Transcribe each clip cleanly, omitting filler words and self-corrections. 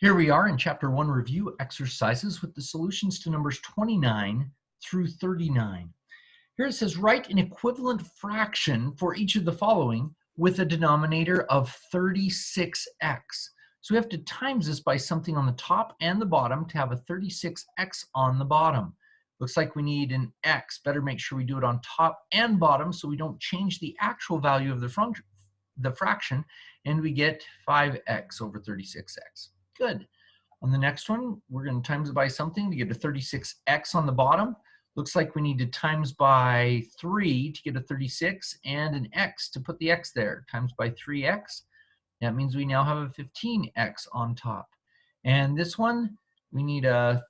Here we are in Chapter 1 review exercises with the solutions to numbers 29 through 39. Here it says, write an equivalent fraction for each of the following with a denominator of 36x. So we have to times this by something on the top and the bottom to have a 36x on the bottom. Looks like we need an x. Better make sure we do it on top and bottom so we don't change the actual value of the fraction, and we get 5x over 36x. Good. On the next one, we're going to times it by something to get a 36x on the bottom. Looks like we need to times by 3 to get a 36 and an x to put the x there. Times by 3x. That means we now have a 15x on top. And this one, we need a,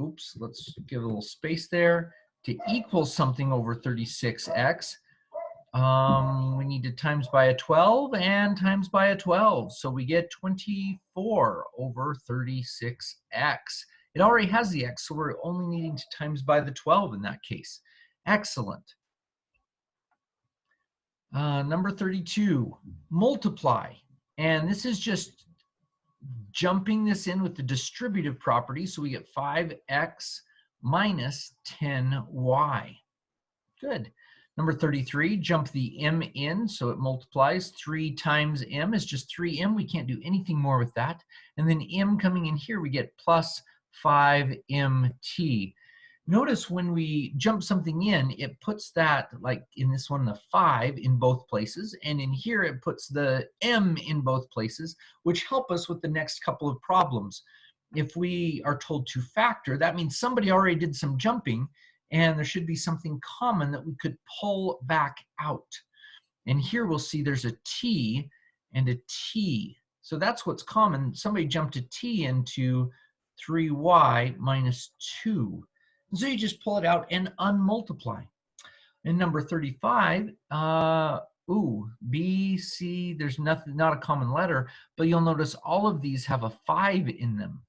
oops, let's give a little space there. To equal something over 36x, we need to times by a 12 and times by a 12. So we get 24 over 36x. It already has the x, so we're only needing to times by the 12 in that case. Excellent. Number 32, multiply. And this is just jumping this in with the distributive property. So we get 5x minus 10y. Good. Number 33, jump the m in, so it multiplies. 3 times m is just 3m. We can't do anything more with that. And then m coming in here, we get plus 5mt. Notice when we jump something in, it puts that, like in this one, the 5 in both places. And in here, it puts the m in both places, which help us with the next couple of problems. If we are told to factor, that means somebody already did some jumping, and there should be something common that we could pull back out. And here we'll see there's a t and a t. So that's what's common. Somebody jumped a t into 3y minus 2. And so you just pull it out and unmultiply. In number 35, B, C, there's nothing, not a common letter, but you'll notice all of these have a 5 in them.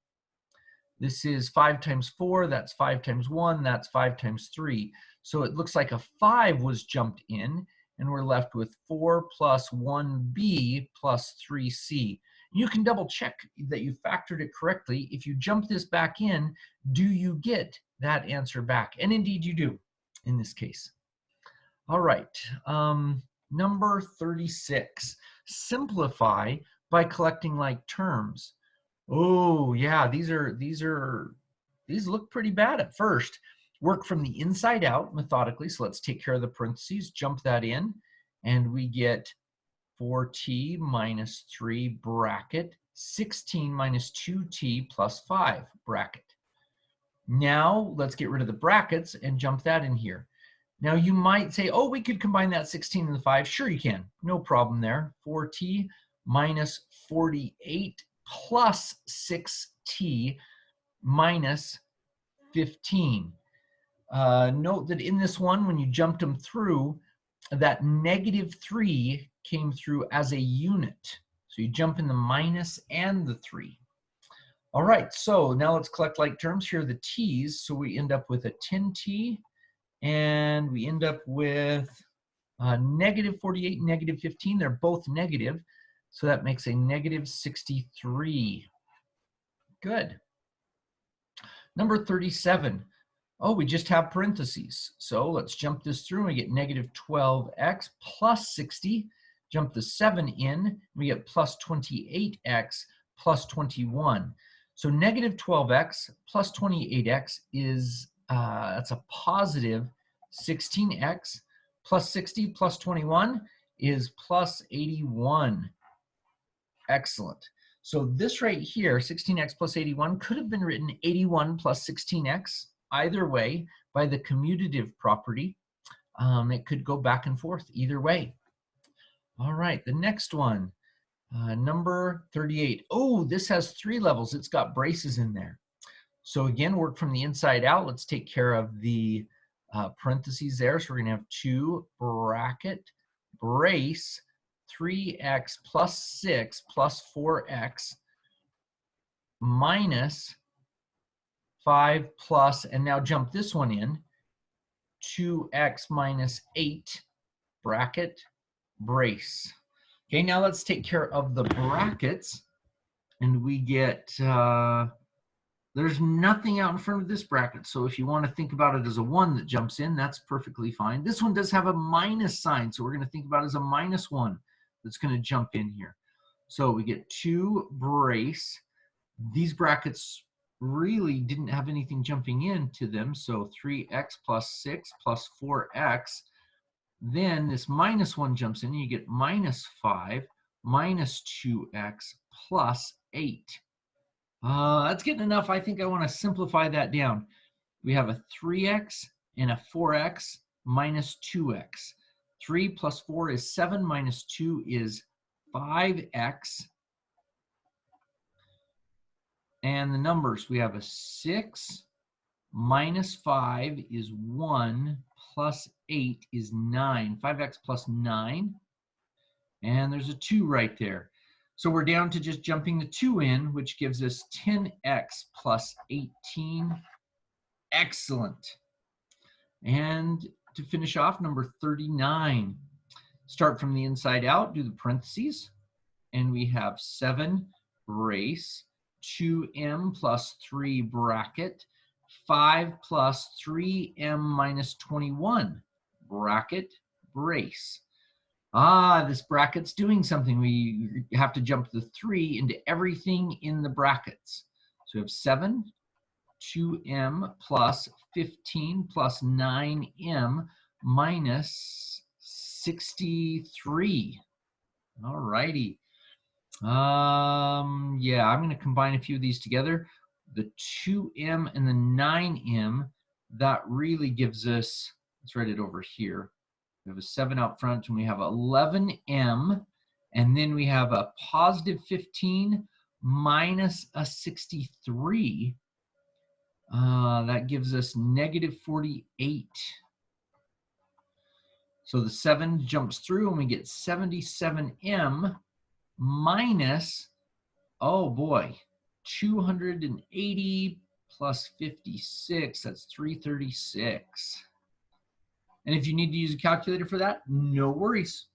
This is 5 times 4, that's 5 times 1, that's 5 times 3. So it looks like a 5 was jumped in, and we're left with 4 plus 1b plus 3c. You can double check that you factored it correctly. If you jump this back in, do you get that answer back? And indeed you do in this case. All right, number 36, simplify by collecting like terms. Oh yeah, these look pretty bad at first. Work from the inside out methodically. So let's take care of the parentheses, jump that in, and we get 4t minus 3 bracket 16 minus 2t plus 5 bracket. Now let's get rid of the brackets and jump that in here. Now you might say, oh, we could combine that 16 and the 5. Sure you can, no problem there. 4t minus 48 plus 6t minus 15. Note that in this one, when you jumped them through, that negative 3 came through as a unit. So you jump in the minus and the 3. All right, so now let's collect like terms. Here are the t's. So we end up with a 10t, and we end up with negative 48, negative 15. They're both negative. So that makes a negative 63. Good. Number 37. Oh, we just have parentheses. So let's jump this through and we get negative 12x plus 60. Jump the 7 in, we get plus 28x plus 21. So negative 12x plus 28x is, that's a positive 16x, plus 60 plus 21 is plus 81. Excellent. So this right here, 16x plus 81, could have been written 81 plus 16x, either way, by the commutative property. It could go back and forth either way. All right, the next one, number 38. Oh, this has 3 levels. It's got braces in there. So again, work from the inside out. Let's take care of the parentheses there. So we're gonna have 2 bracket brace 3x plus 6 plus 4x minus 5 plus, and now jump this one in, 2x minus 8 bracket brace. Okay, now let's take care of the brackets. And we get, there's nothing out in front of this bracket. So if you want to think about it as a 1 that jumps in, that's perfectly fine. This one does have a minus sign. So we're going to think about it as a -1 that's going to jump in here. So we get 2 brace. These brackets really didn't have anything jumping into them. So 3x plus 6 plus 4x. Then this -1 jumps in, and you get -5 minus 2x plus 8. That's getting enough. I think I want to simplify that down. We have a 3x and a 4x minus 2x. 3 plus 4 is 7 minus 2 is 5x. And the numbers, we have a 6 minus 5 is 1 plus 8 is 9. 5x plus 9. And there's a 2 right there. So we're down to just jumping the 2 in, which gives us 10x plus 18. Excellent. And to finish off, number 39. Start from the inside out, do the parentheses, and we have 7 brace, 2m plus 3 bracket, 5 plus 3m minus 21 bracket, brace. This bracket's doing something. We have to jump the 3 into everything in the brackets. So we have 7, 2m plus 15 plus 9m minus 63. All righty. Yeah, I'm going to combine a few of these together. The 2m and the 9m, that really gives us, let's write it over here. We have a 7 out front, and we have 11m, and then we have a positive 15 minus a 63. That gives us negative 48. So the 7 jumps through, and we get 77m minus, oh boy, 280 plus 56, that's 336. And if you need to use a calculator for that, no worries.